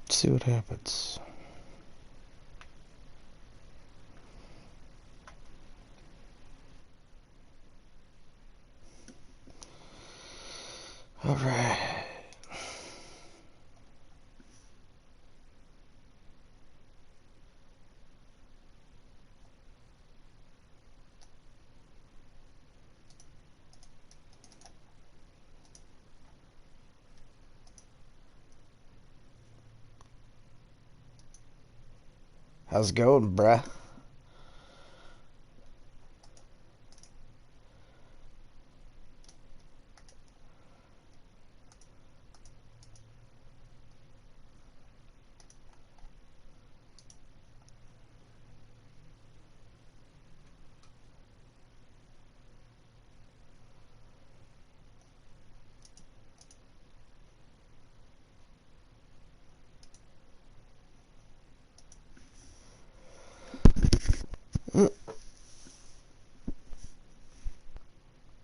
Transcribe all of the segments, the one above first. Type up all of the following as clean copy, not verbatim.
See what happens. All right. How's it going, bruh?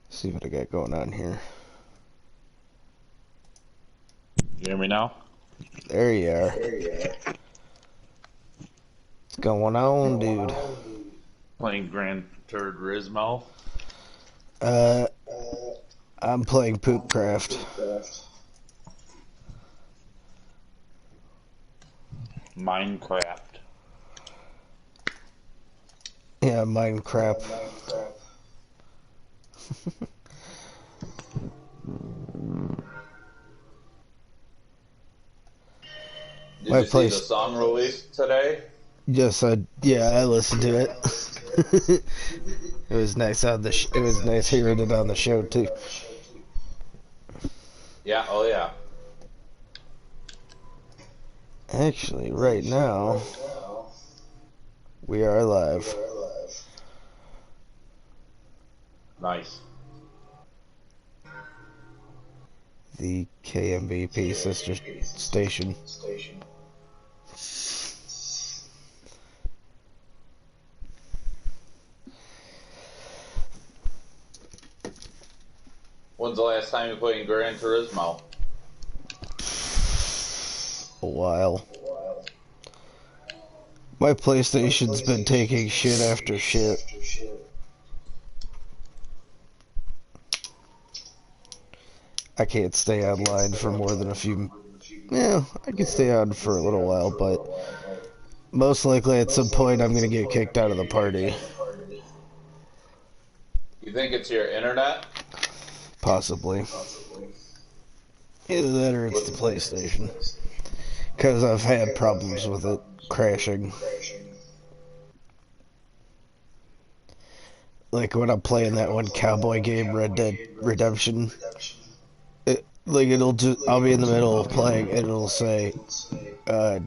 See what I got going on here. You hear me now? There you are. What's going on, dude? Playing Gran Turismo. I'm playing Poopcraft. Minecraft. Yeah, Minecraft. Did you see the song released today? Yes, yeah, I listened to it. It was nice on the. It was nice hearing it on the show too. Yeah. Oh yeah. Actually, right now we are live. Nice. The KMVP sister station. When's the last time you played Gran Turismo? A while. My PlayStation's been taking shit after shit. I can't stay online for more than a few. Yeah, I can stay on for a little while, but most likely at some point I'm gonna get kicked out of the party. You think it's your internet? Possibly. Either that or it's the PlayStation. Because I've had problems with it crashing. Like when I'm playing that one cowboy game, Red Dead Redemption. I'll be in the middle of playing and it'll say,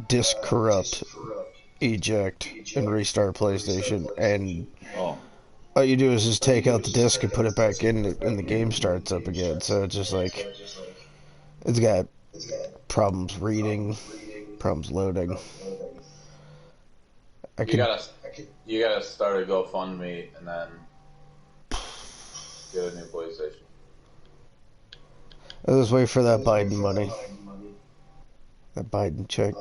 disk corrupt, eject, and restart PlayStation. And all you do is just take out the disc and put it back in, and the game starts up again. So it's just like, it's got problems reading, problems loading. You gotta start a GoFundMe and then get a new PlayStation. I'll just wait for that Biden money. That Biden check.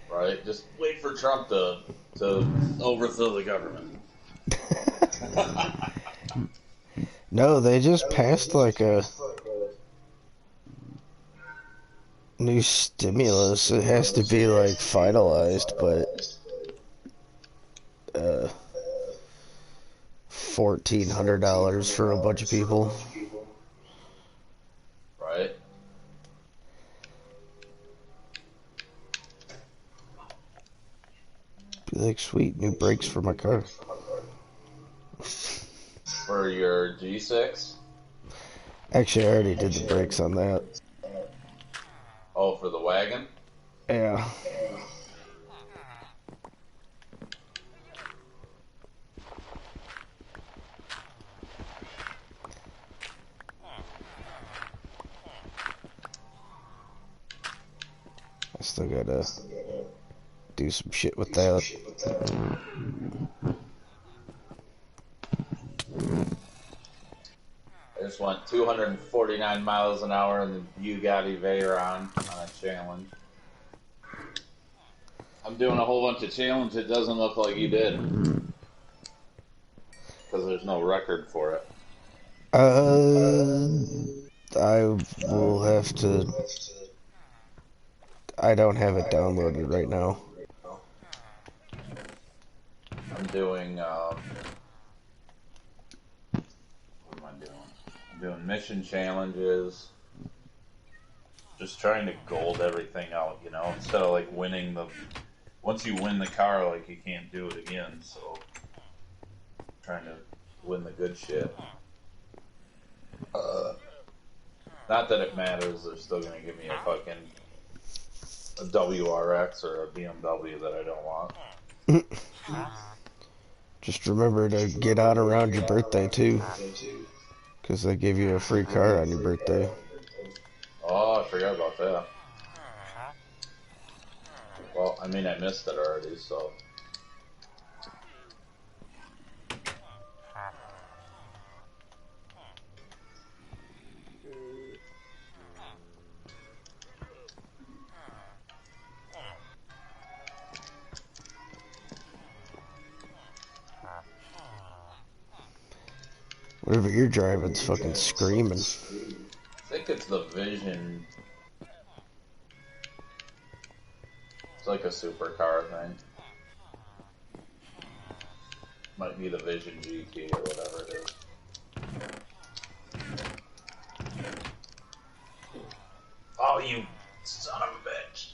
Right? Just wait for Trump to overthrow the government. No, they just passed like a new stimulus. It has to be like finalized, but $1,400 for a bunch of people. Right? Be like, sweet, new brakes for my car. For your G6? Actually, I already did the brakes on that. Oh, for the wagon? Yeah. Still gotta do some shit with that. I just went 249 miles an hour in the Bugatti Veyron on a challenge. I'm doing a whole bunch of challenges. It doesn't look like you did. Because there's no record for it. I will have to... I don't have it downloaded right now. I'm doing, what am I doing? I'm doing mission challenges. Just trying to gold everything out, you know? Instead of, like, winning the... Once you win the car, like, you can't do it again, so... Trying to win the good shit. Not that it matters, they're still gonna give me a fucking... a WRX or a BMW that I don't want. Just remember to get out around your birthday, too. Because they give you a free car on your birthday. Oh, I forgot about that. Well, I mean, I missed it already, so... Whatever you're driving's fucking screaming. I think it's the Vision. It's like a supercar thing. Might be the Vision GT or whatever it is. Oh, you son of a bitch.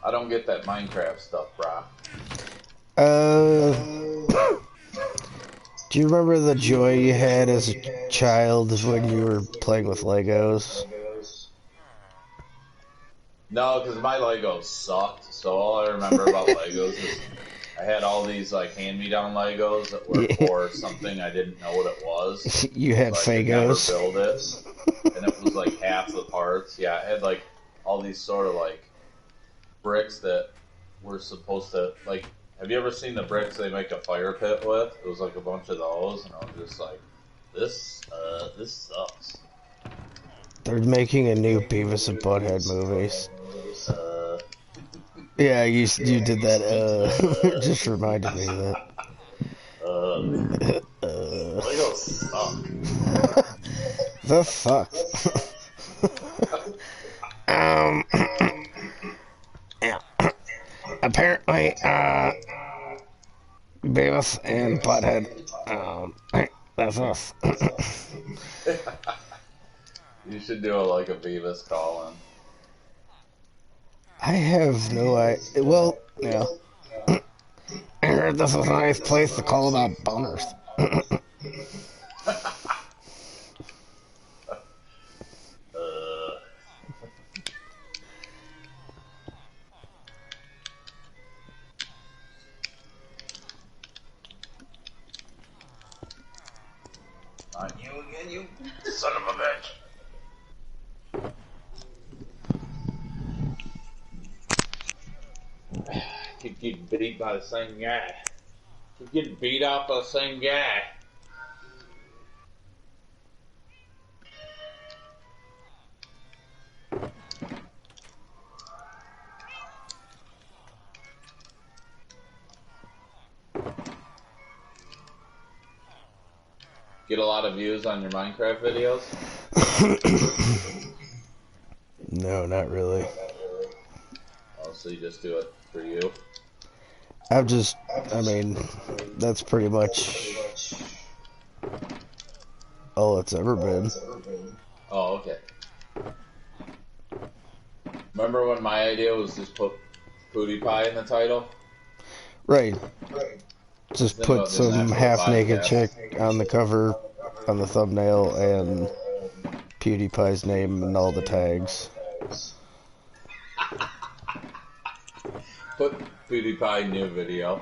I don't get that Minecraft stuff, brah. Do you remember the joy you had as a child when you were playing with Legos? No, because my Legos sucked. So all I remember about Legos is I had all these like hand-me-down Legos that were for something I didn't know what it was. You had so I could Fagos. never build it, and it was like half the parts. Yeah, I had like all these sort of like bricks that were supposed to like. Have you ever seen the bricks they make a fire pit with? It was like a bunch of those, and I was just like, this sucks. They're making a new Beavis and Butthead movies. Yeah, you did that. Just reminded me of that. Legos suck. The fuck. Yeah. Apparently, Beavis and Butthead. That's us. You should do like a Beavis call-in. I have no idea. Well, yeah. I heard this was a nice place to call about boners. Not you again, you son of a bitch. Keep getting beat by the same guy. Keep getting beat up by the same guy. Get a lot of views on your Minecraft videos? No, not really. Oh, so you just do it for you? I mean, that's pretty much all it's ever been. Oh, okay. Remember when my idea was just put PewDiePie in the title? Right. Just put some half-naked chick on the cover, on the thumbnail, and PewDiePie's name and all the tags. PewDiePie new video.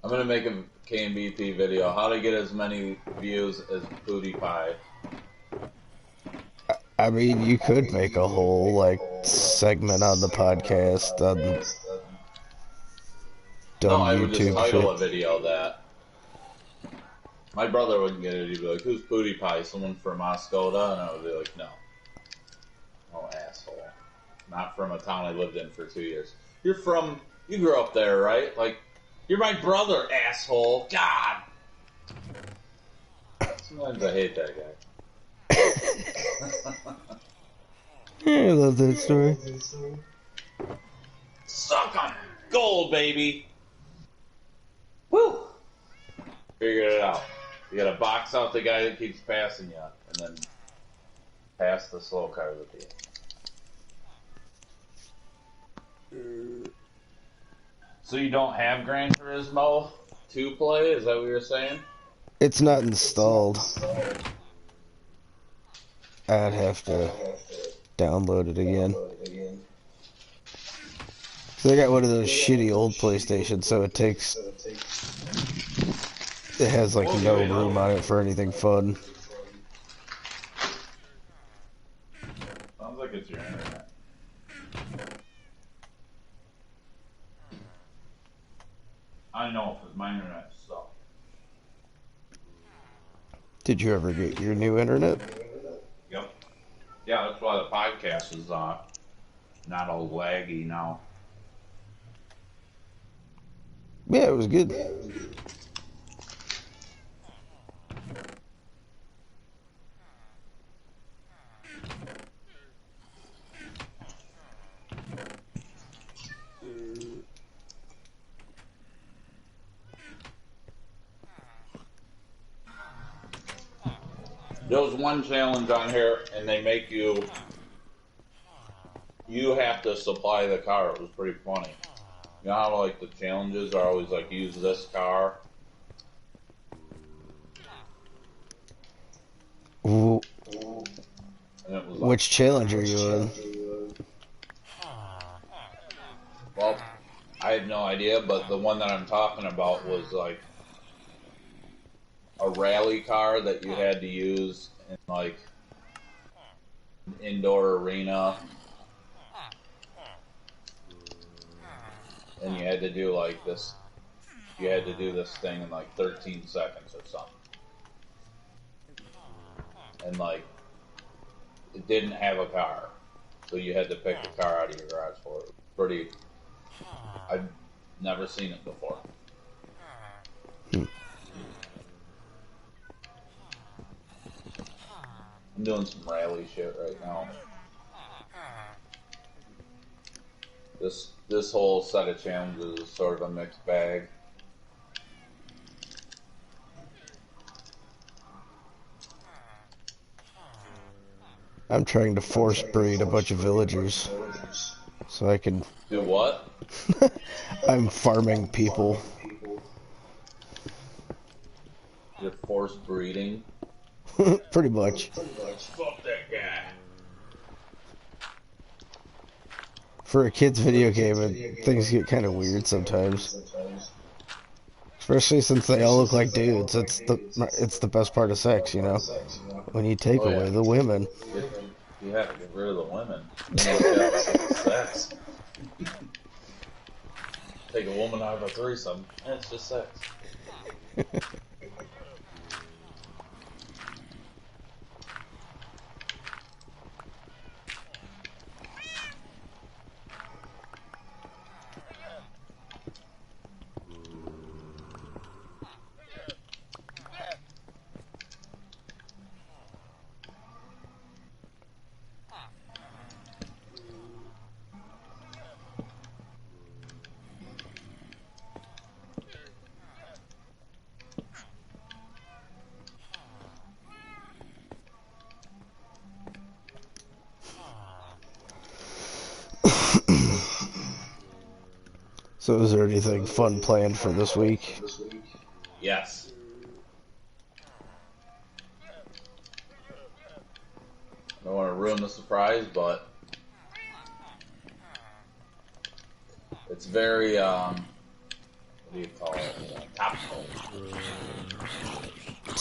I'm gonna make a KMBP video. How to get as many views as PewDiePie. I mean, you could make a whole, like, segment on the podcast on No, dumb I would just YouTube title a shit. video that. My brother wouldn't get it. He'd be like, "Who's PewDiePie? Someone from Moscow?" And I would be like, "No, no asshole. Not from a town I lived in for 2 years. You grew up there, right? Like, you're my brother, asshole. God." Sometimes I hate that guy. I love that story. Suck on gold, baby. Woo! Figured it out. You gotta box out the guy that keeps passing you, and then pass the slow car with you. So you don't have Gran Turismo to play? Is that what you're saying? It's not installed. I'd have to download it again. So I got one of those shitty old PlayStations, so it has like no room on it for anything fun. Sounds like it's your internet. I know, because my internet sucks. Did you ever get your new internet? Yep. Yeah, that's why the podcast is not all laggy now. Yeah, it was good. There was one challenge on here, and they make you have to supply the car. It was pretty funny. You know how like the challenges are always like use this car. Ooh. And it was Which like, challenge are you on? well, I had no idea, but the one that I'm talking about was like a rally car that you had to use in like an indoor arena. And you had to do like this. You had to do this thing in like 13 seconds or something. And like, it didn't have a car, so you had to pick a car out of your garage for it. Pretty. I've never seen it before. I'm doing some rally shit right now. This whole set of challenges is sort of a mixed bag. I'm trying to force breed a bunch of villagers so I can... Do what? I'm farming people. You're force breeding? Pretty much. Fuck that guy. For a kid's video game, things get kind of weird sometimes. Especially since they all look like dudes. It's the best part of sex, you know? When you take away the women. You have to get rid of the women. You know, sex. Take a woman out of a threesome, and it's just sex. So is there anything fun planned for this week? Yes. don't want to ruin the surprise, but it's very, what do you call it? Topical.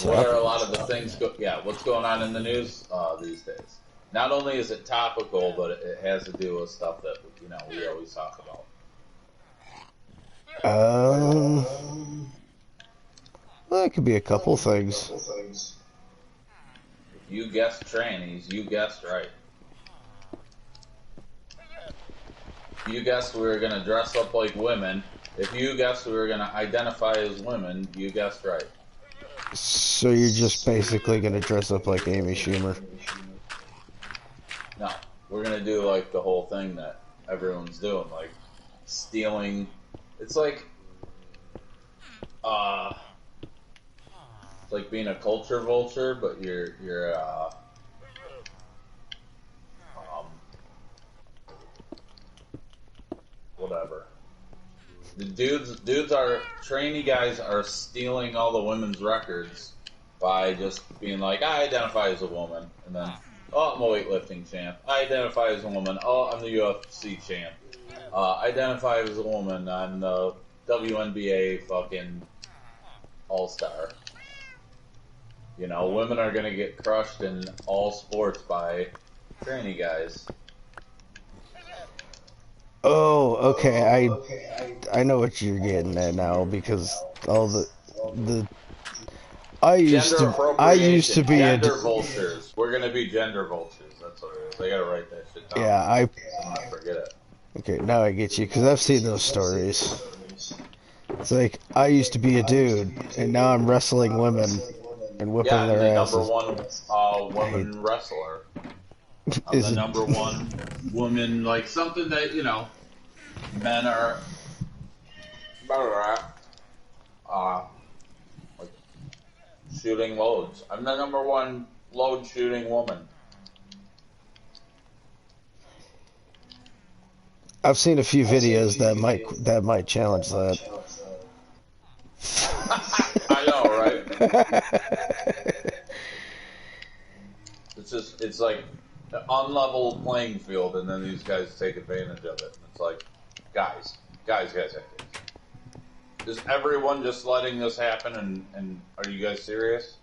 What are a lot of the things, what's going on in the news these days? Not only is it topical, but it has to do with stuff that, we always talk about. Well, it could be a couple things. If you guessed trannies, you guessed right. If you guessed we were going to dress up like women, if you guessed we were going to identify as women, you guessed right. So you're just basically going to dress up like Amy Schumer? No, we're going to do like the whole thing that everyone's doing, like stealing. It's like being a culture vulture, but you're whatever. The dudes are trainee guys are stealing all the women's records by just being like, I identify as a woman, and then, oh, I'm a weightlifting champ. I identify as a woman. Oh, I'm the UFC champ. Identify as a woman. I'm the WNBA fucking all-star. Women are gonna get crushed in all sports by trainee guys. Oh, okay. I know what you're getting at now, because all the I used to be gender vultures. We're gonna be gender vultures. That's what it is. I gotta write that shit down. Yeah, I'm gonna forget it. Okay, now I get you, because I've seen those stories. It's like, I used to be a dude, and now I'm wrestling women and whipping their asses. Number one woman wrestler. I'm the number one woman, like something that, men are better at. Like shooting loads. I'm the number one load shooting woman. I've seen a few videos that might challenge that. I know, right? It's like an unlevel playing field, and then these guys take advantage of it. It's like, guys. Is everyone just letting this happen, and are you guys serious?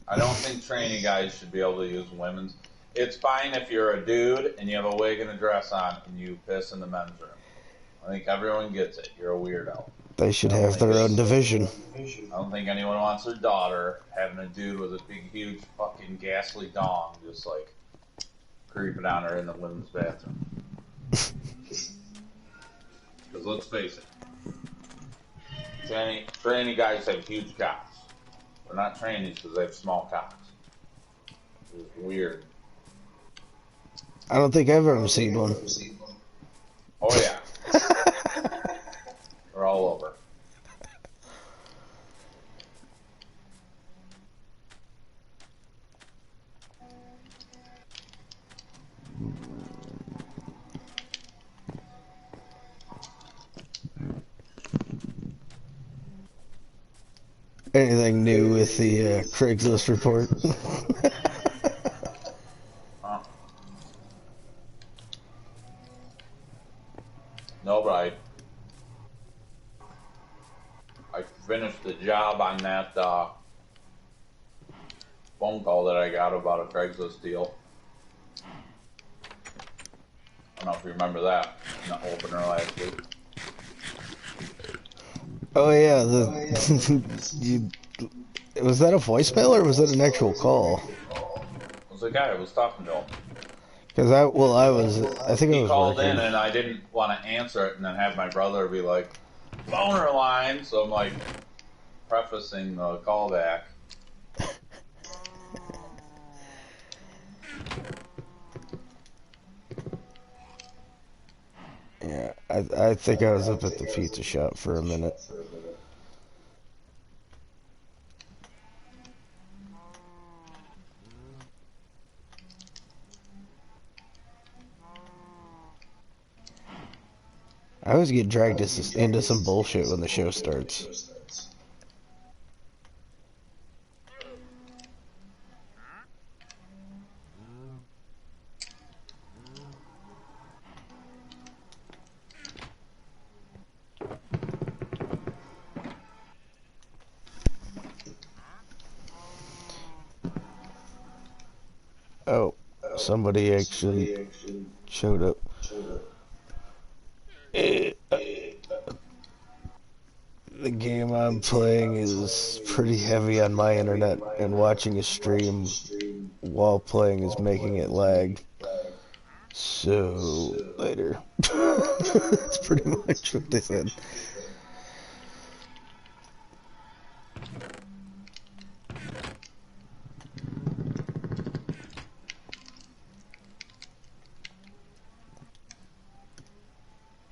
I don't think training guys should be able to use women's. It's fine if you're a dude and you have a wig and a dress on and you piss in the men's room. I think everyone gets it. You're a weirdo. They should have their own division. I don't think anyone wants their daughter having a dude with a big, huge, fucking ghastly dong just like creeping on her in the women's bathroom. Because let's face it, tranny guys have huge cocks. They're not trannies because they have small cocks. It's weird. I don't think I've ever seen one. Oh yeah. They're all over. Anything new with the Craigslist report? No, but I finished the job on that phone call that I got about a Craigslist deal. I don't know if you remember that in the opener last week. Oh yeah, was that a voicemail or was that an actual call? It was the guy I was talking to him. Because I think he I was called working. in and I didn't want to answer it and then have my brother be like, "Phoner line," so I'm like prefacing the callback. Yeah, I think I was up at the pizza shop for a minute. I always get dragged into some bullshit when the show starts. somebody actually showed up. The game I'm playing is pretty heavy on my internet, and watching a stream while playing is making it lag. So, later. That's pretty much what they said.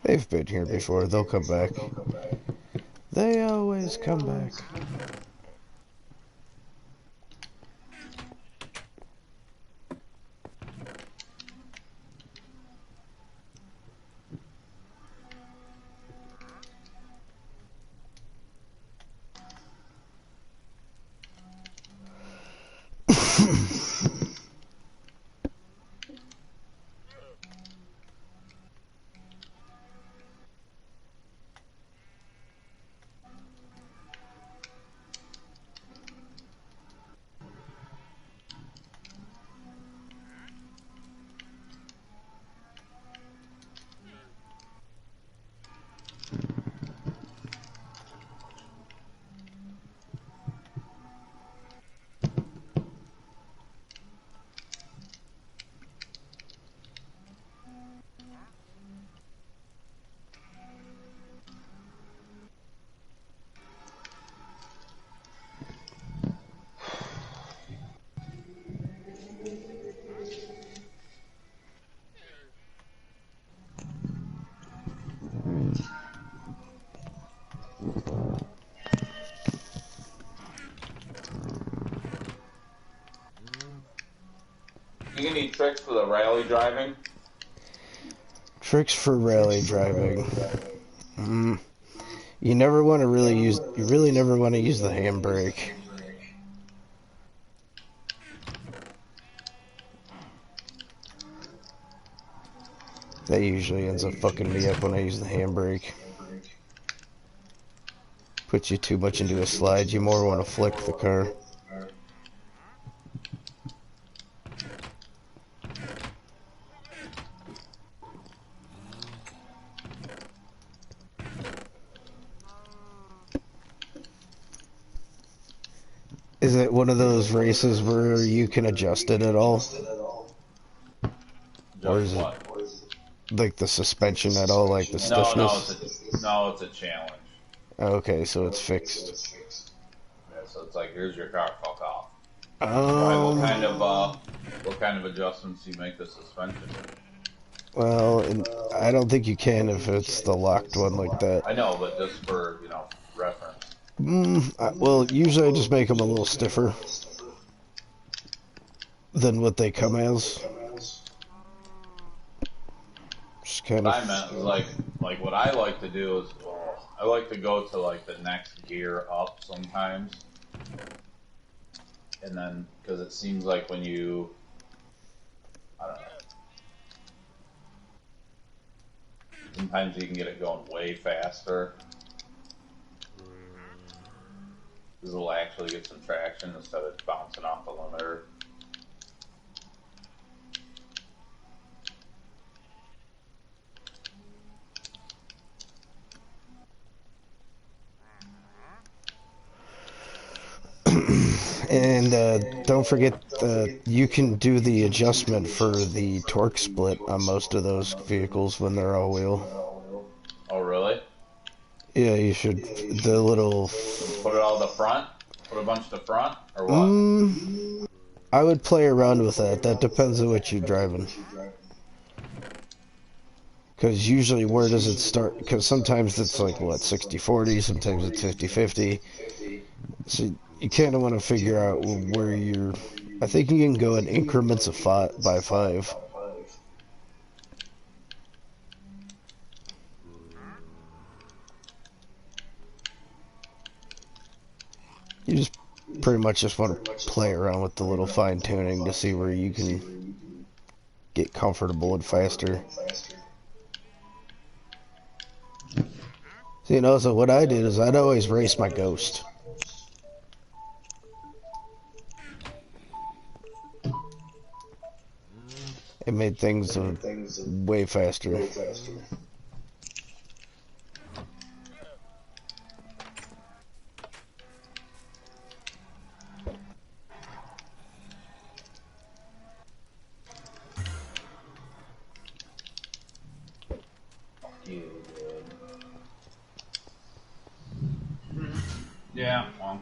They've been here before. They'll come back. They always come back. You got any tricks for the rally driving? Tricks for rally driving. You never want to really use. You really never want to use the handbrake. That usually ends up fucking me up when I use the handbrake. Puts you too much into a slide. You more want to flick the car. Is it one of those races where you can adjust it at all? Or is it like the suspension at all, like the stiffness? No, it's a challenge. Okay, so it's fixed. Yeah, so it's like, here's your car, fuck off. What kind of adjustments do you make the suspension? Well, I don't think you can if it's the locked one like that. I know, but just for, reference. Well, usually I just make them a little stiffer than what they come as. Just kind of. What I meant was like what I like to do is, I like to go to like the next gear up sometimes, and then because it seems like when you, I don't know, sometimes you can get it going way faster. This will actually get some traction instead of bouncing off the limiter. And don't forget, you can do the adjustment for the torque split on most of those vehicles when they're all-wheel. Oh, really? Yeah, you should. The little. Put it all to the front? Put a bunch to the front? Or what? I would play around with that. That depends on what you're driving. Because usually, where does it start? Because sometimes it's like, what, 60-40, sometimes it's 50-50. So you kind of want to figure out where you're. I think you can go in increments of 5 by 5. You just pretty much just want to play around with the little fine tuning to see where you can get comfortable and faster. So, so what I did is I'd always race my Ghost. It made things way faster. Yeah, well.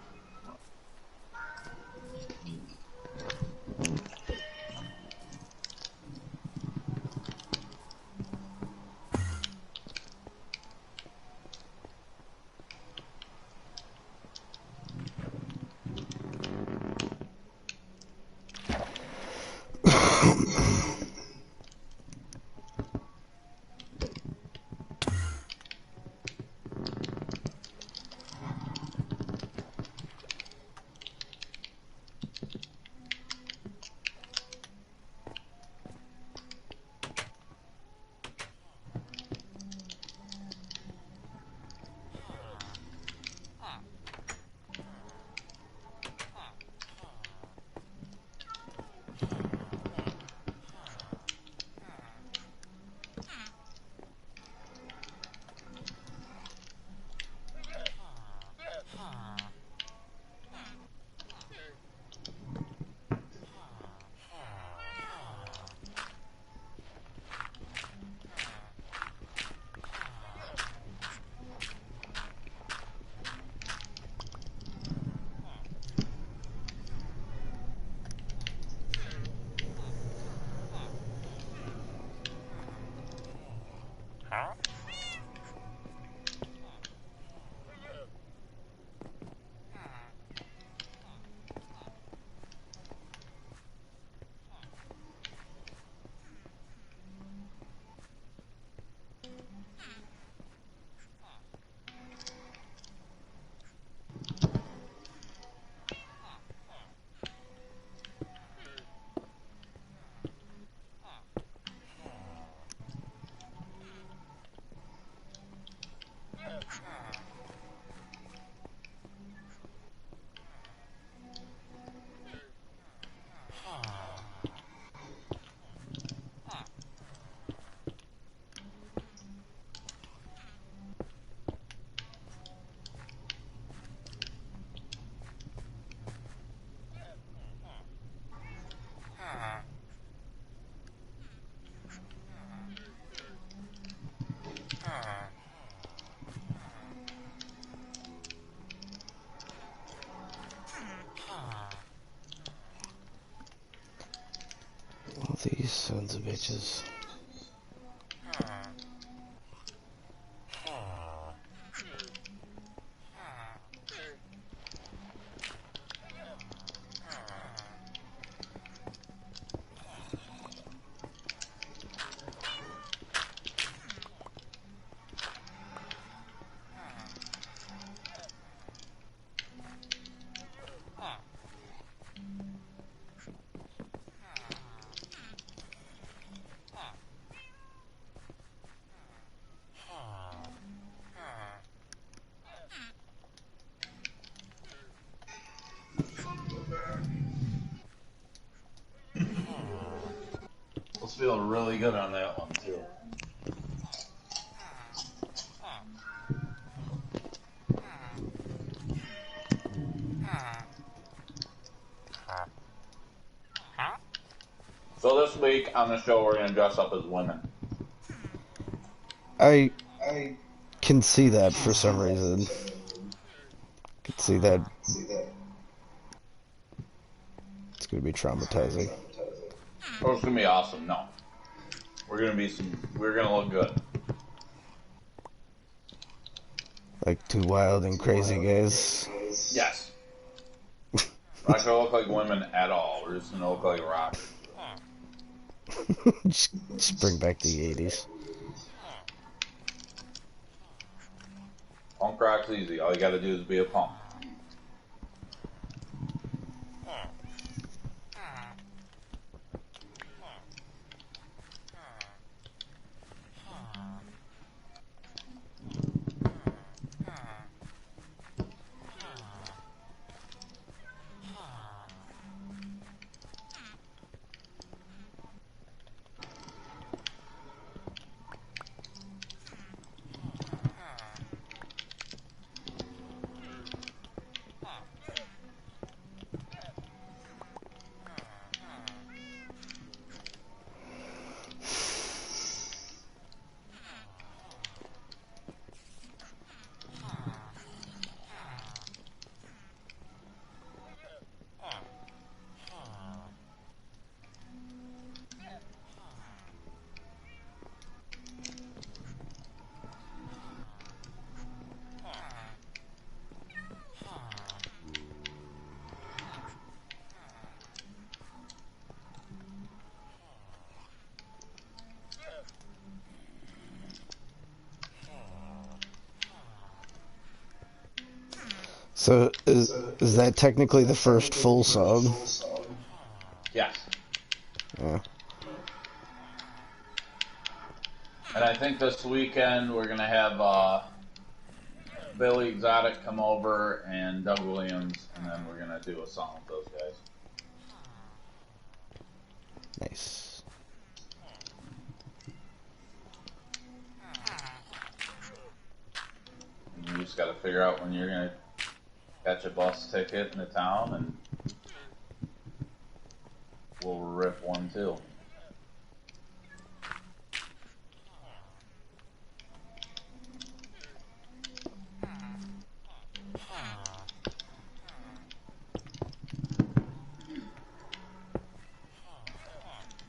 All these sons of bitches. I was feeling really good on that one, too. So this week on the show, we're going to dress up as women. I can see that for some reason. I can see that. It's going to be traumatizing. Oh, it's going to be awesome. No. We're going to look good. Like two wild and crazy guys. Yes. We're not going to look like women at all. We're just going to look like rock. just bring back the 80s. Punk rock's easy. All you got to do is be a punk. So is that technically the first full song? Yes. Yeah. And I think this weekend we're gonna have Billy Exotic come over and Doug Williams, and then we're gonna do a song with those guys. Nice. And you just got to figure out when you're gonna catch a bus ticket into town, and we'll rip one too.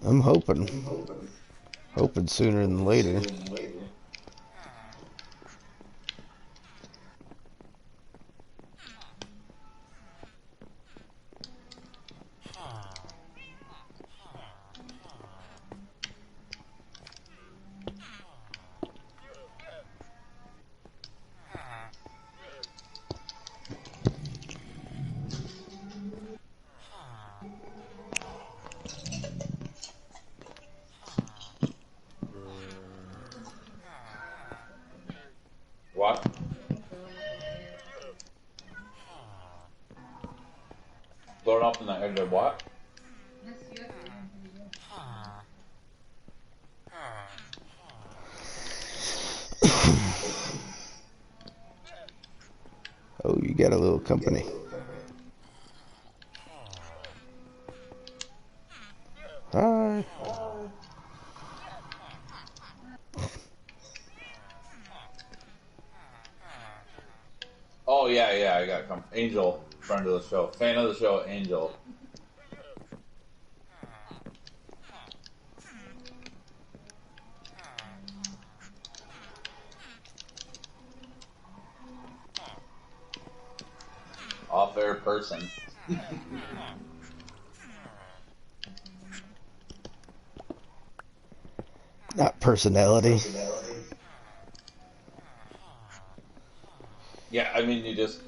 I'm hoping. Hoping sooner than later. What? Going up in the egg of what? Oh, you got a little company. Hi. Oh yeah, I got come. Angel, friend of the show, fan of the show, Angel. Off-air person. Not personality. Yeah, I mean you just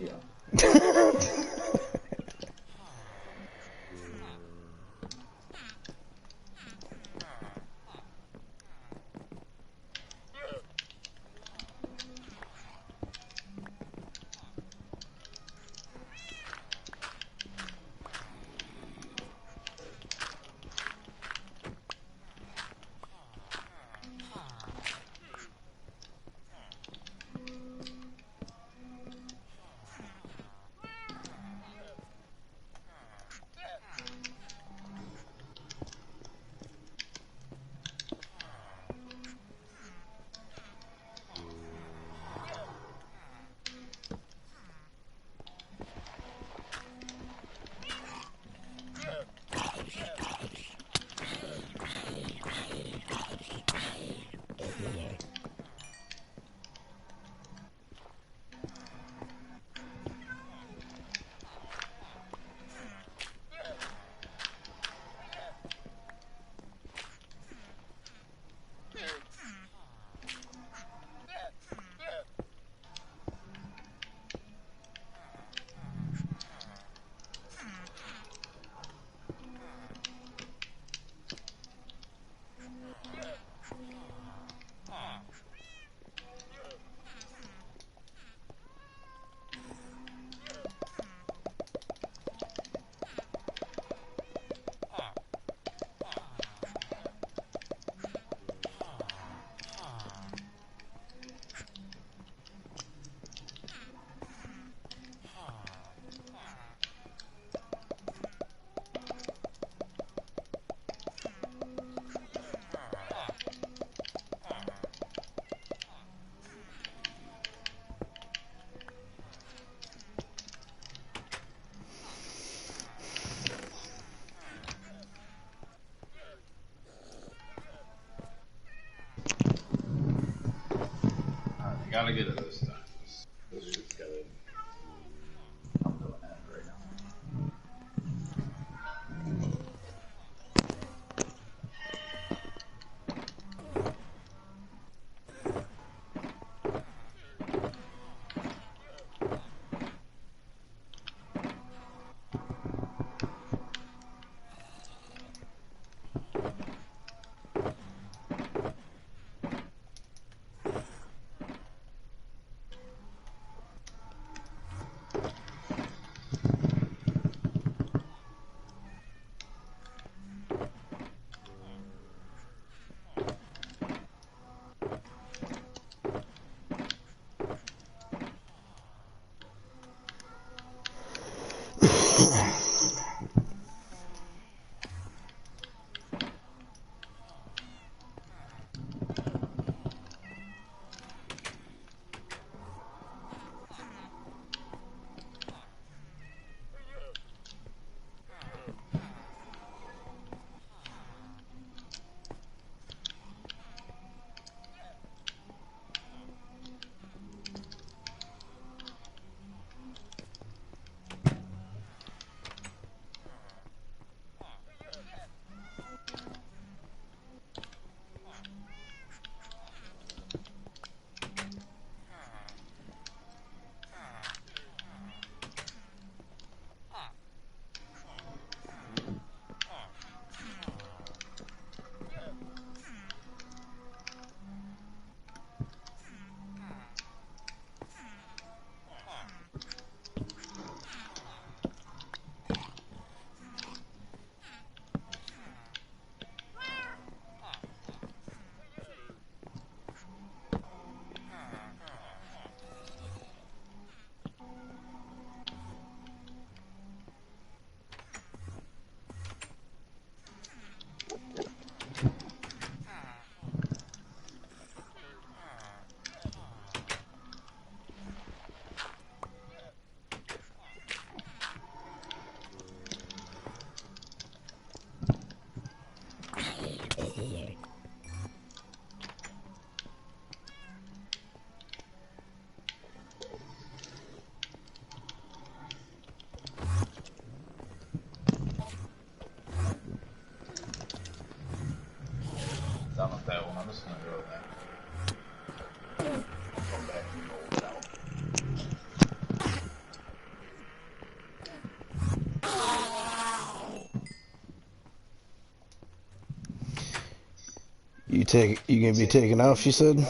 You gonna be taking off? She said.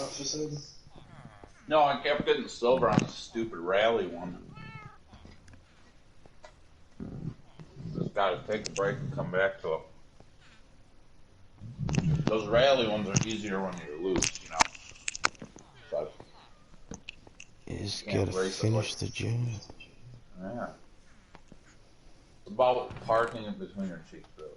No, I kept getting silver on the stupid rally one. Just gotta take a break and come back to it. Those rally ones are easier when you're loose, you know. But Is gotta finish the job. Yeah. It's about parking in between your cheeks, really.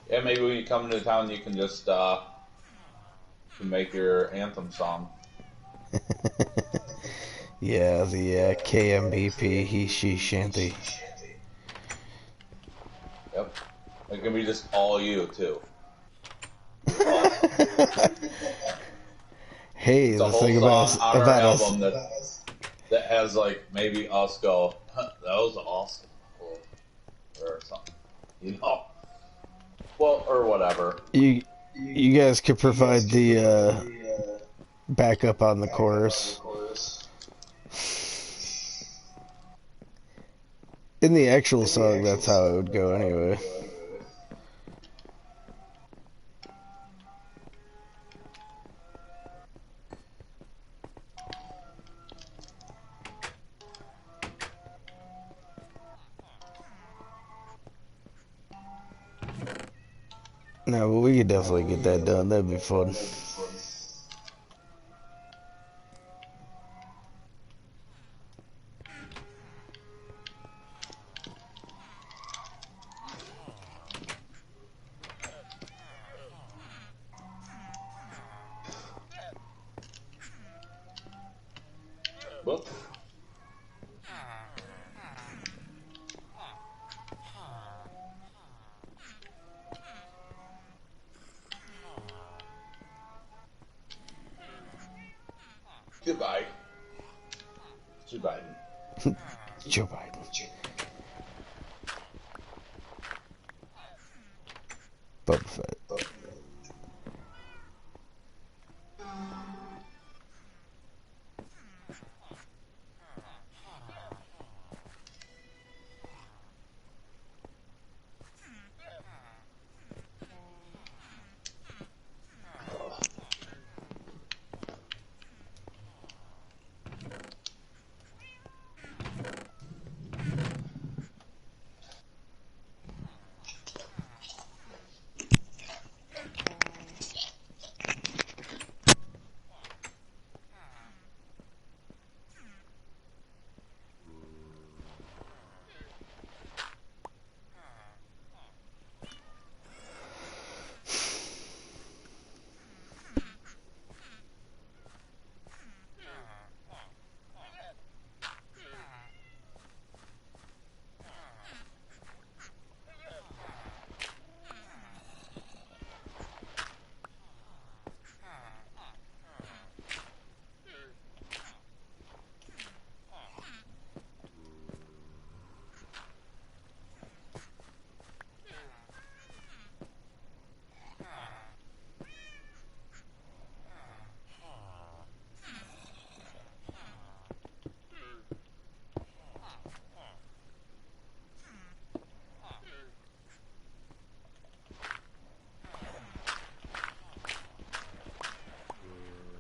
Yeah, maybe when you come into town, you can just make your anthem song. Yeah, the KMBP he she shanty. Yep, it can be just all you too. Hey, it's a the whole thing song on our about album us. that has like maybe us go, that was awesome, or something, you know. Well, or whatever. You guys could provide the backup on the chorus. In the actual song, that's how it would go anyway. No, but we could definitely get that done. That'd be fun. Well, goodbye. Joe Biden. Joe Biden. Boba Fett.